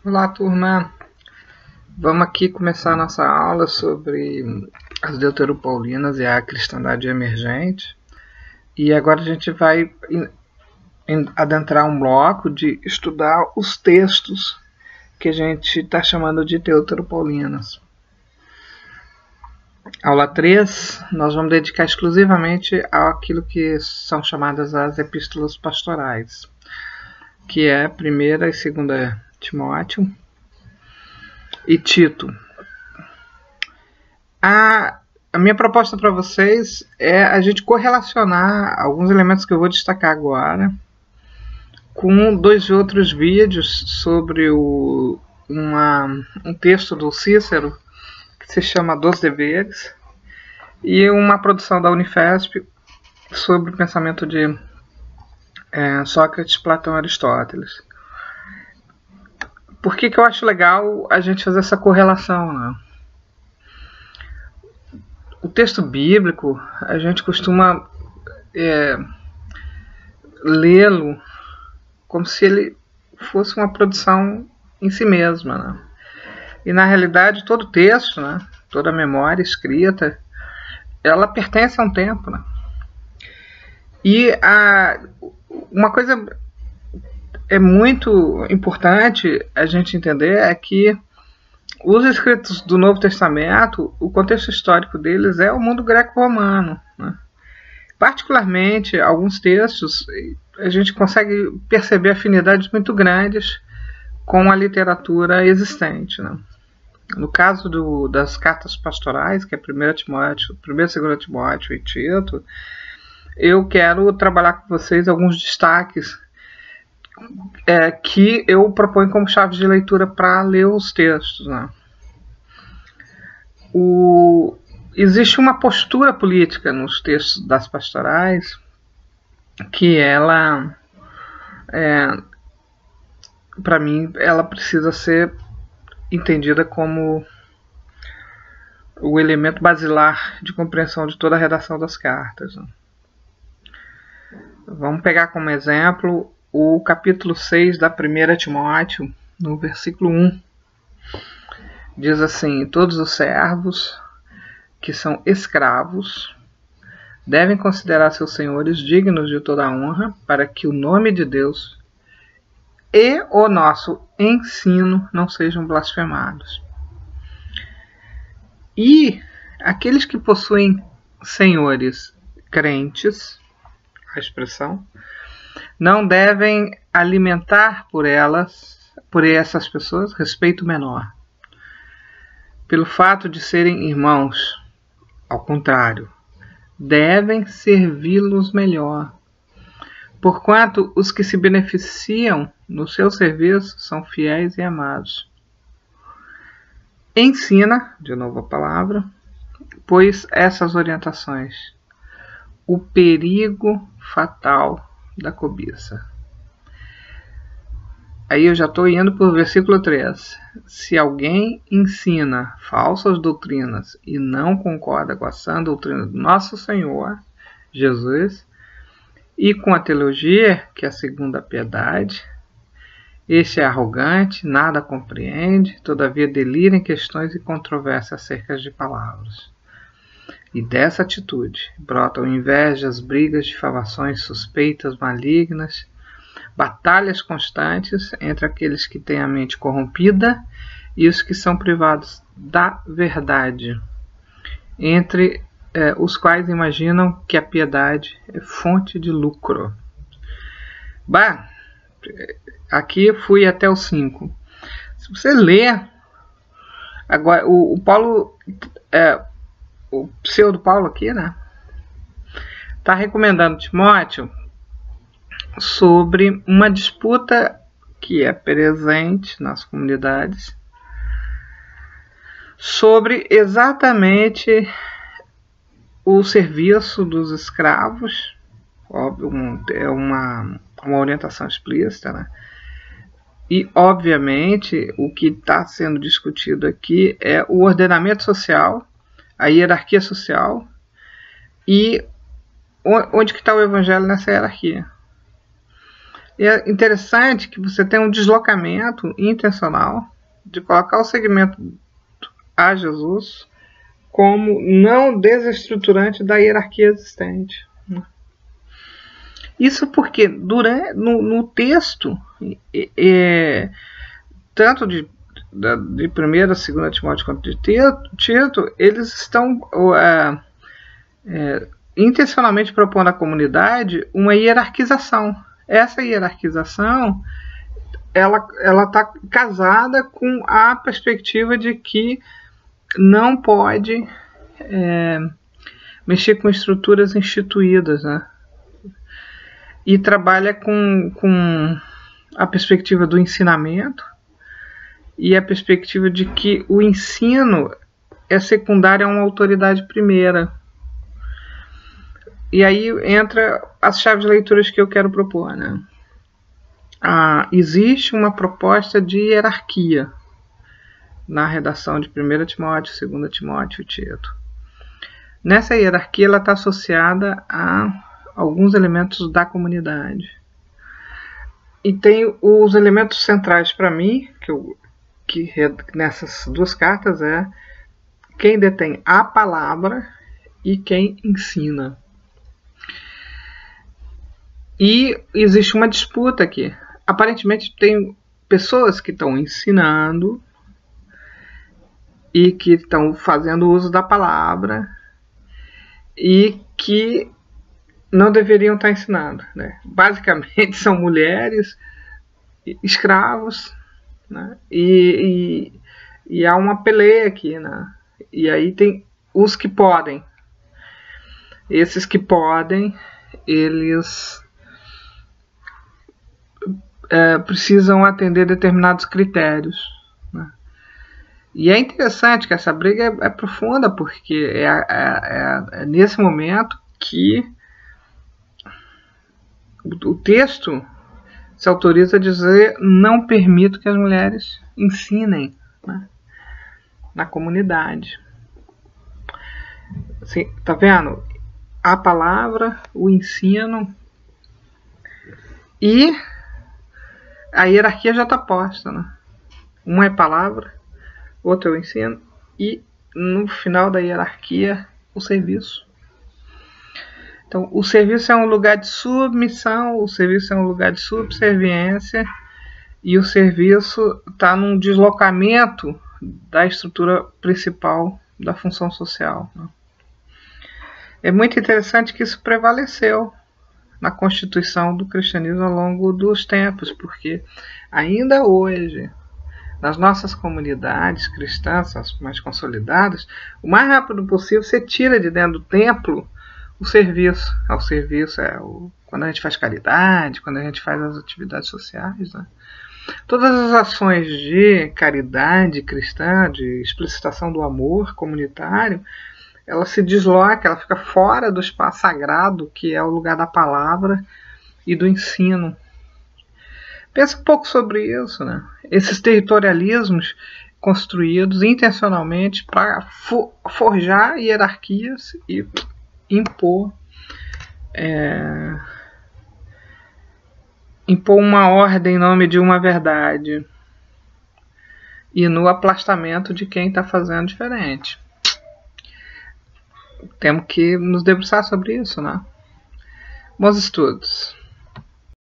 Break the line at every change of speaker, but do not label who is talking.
Olá, turma! Vamos aqui começar a nossa aula sobre as deuteropaulinas e a cristandade emergente. E agora a gente vai adentrar um bloco de estudar os textos que a gente está chamando de deuteropaulinas. Aula 3, nós vamos dedicar exclusivamente àquilo que são chamadas as epístolas pastorais, que é 1ª e 2ª Timóteo e Tito. A minha proposta para vocês é a gente correlacionar alguns elementos que eu vou destacar agora com 2 outros vídeos sobre um texto do Cícero que se chama Dos Deveres e uma produção da Unifesp sobre o pensamento de Sócrates, Platão e Aristóteles. Por que eu acho legal a gente fazer essa correlação, né? O texto bíblico, a gente costuma lê-lo como se ele fosse uma produção em si mesma, né? E na realidade todo texto, né, toda memória escrita, ela pertence a um tempo, né? E uma coisa é muito importante a gente entender é que os escritos do Novo Testamento, o contexto histórico deles é o mundo greco-romano, né? Particularmente, alguns textos, a gente consegue perceber afinidades muito grandes com a literatura existente, né? No caso das cartas pastorais, que é 1ª, 2ª Timóteo e Tito, eu quero trabalhar com vocês alguns destaques que eu proponho como chave de leitura para ler os textos, né? Existe uma postura política nos textos das pastorais que ela, para mim, ela precisa ser entendida como o elemento basilar de compreensão de toda a redação das cartas, né? Vamos pegar como exemplo o capítulo 6 da 1ª Timóteo, no versículo 1. Diz assim: todos os servos que são escravos devem considerar seus senhores dignos de toda a honra, para que o nome de Deus e o nosso ensino não sejam blasfemados. E aqueles que possuem senhores crentes, a expressão, não devem alimentar por essas pessoas, respeito menor, pelo fato de serem irmãos. Ao contrário, devem servi-los melhor, porquanto os que se beneficiam no seu serviço são fiéis e amados. Ensina, de novo a palavra, pois essas orientações, o perigo fatal da cobiça. Aí eu já estou indo para o versículo 3. Se alguém ensina falsas doutrinas e não concorda com a sã doutrina do nosso Senhor Jesus e com a teologia, que é a segunda piedade, este é arrogante, nada compreende, todavia delira em questões e controvérsias acerca de palavras. E dessa atitude brotam invejas, brigas, difamações, suspeitas malignas, batalhas constantes entre aqueles que têm a mente corrompida e os que são privados da verdade, entre os quais imaginam que a piedade é fonte de lucro. Aqui fui até o 5. Se você ler, agora o Paulo, o pseudo Paulo aqui, né, está recomendando Timóteo sobre uma disputa que é presente nas comunidades sobre exatamente o serviço dos escravos. Óbvio, é uma orientação explícita, né? E, obviamente, o que está sendo discutido aqui é o ordenamento social, a hierarquia social e onde que está o evangelho nessa hierarquia. E é interessante que você tem um deslocamento intencional de colocar o segmento a Jesus como não desestruturante da hierarquia existente. Isso porque no texto, tanto de 1ª, 2ª Timóteo quanto de Tito, eles estão intencionalmente propondo à comunidade uma hierarquização. Essa hierarquização ela está casada com a perspectiva de que não pode mexer com estruturas instituídas, né? E trabalha com a perspectiva do ensinamento e a perspectiva de que o ensino é secundário a uma autoridade primeira. E aí entra as chaves de leituras que eu quero propor, né? Existe uma proposta de hierarquia na redação de 1 Timóteo, 2 Timóteo e Tito. Nessa hierarquia ela está associada a alguns elementos da comunidade. E tem os elementos centrais para mim, que nessas duas cartas, é quem detém a palavra e quem ensina. E existe uma disputa aqui. Aparentemente tem pessoas que estão ensinando e que estão fazendo uso da palavra e que não deveriam estar ensinando, né? Basicamente são mulheres, escravos, né? E há uma peleia aqui, né? E aí tem os que podem. Esses que podem, eles precisam atender determinados critérios, né? E é interessante que essa briga é profunda, porque é nesse momento que o texto se autoriza a dizer: não permito que as mulheres ensinem, né, na comunidade. Assim, tá vendo? A palavra, o ensino e a hierarquia já está posta, né? Uma é palavra, outra é o ensino e no final da hierarquia o serviço. Então, o serviço é um lugar de submissão, o serviço é um lugar de subserviência e o serviço está num deslocamento da estrutura principal da função social, né? É muito interessante que isso prevaleceu na constituição do cristianismo ao longo dos tempos, porque ainda hoje, nas nossas comunidades cristãs, as mais consolidadas, o mais rápido possível você tira de dentro do templo o serviço. O serviço quando a gente faz caridade, quando a gente faz as atividades sociais, né? Todas as ações de caridade cristã, de explicitação do amor comunitário, ela se desloca, ela fica fora do espaço sagrado, que é o lugar da palavra e do ensino. Pensa um pouco sobre isso, né? Esses territorialismos construídos intencionalmente para forjar hierarquias e impor uma ordem em nome de uma verdade e no aplastamento de quem está fazendo diferente. Temos que nos debruçar sobre isso, né? Bons estudos.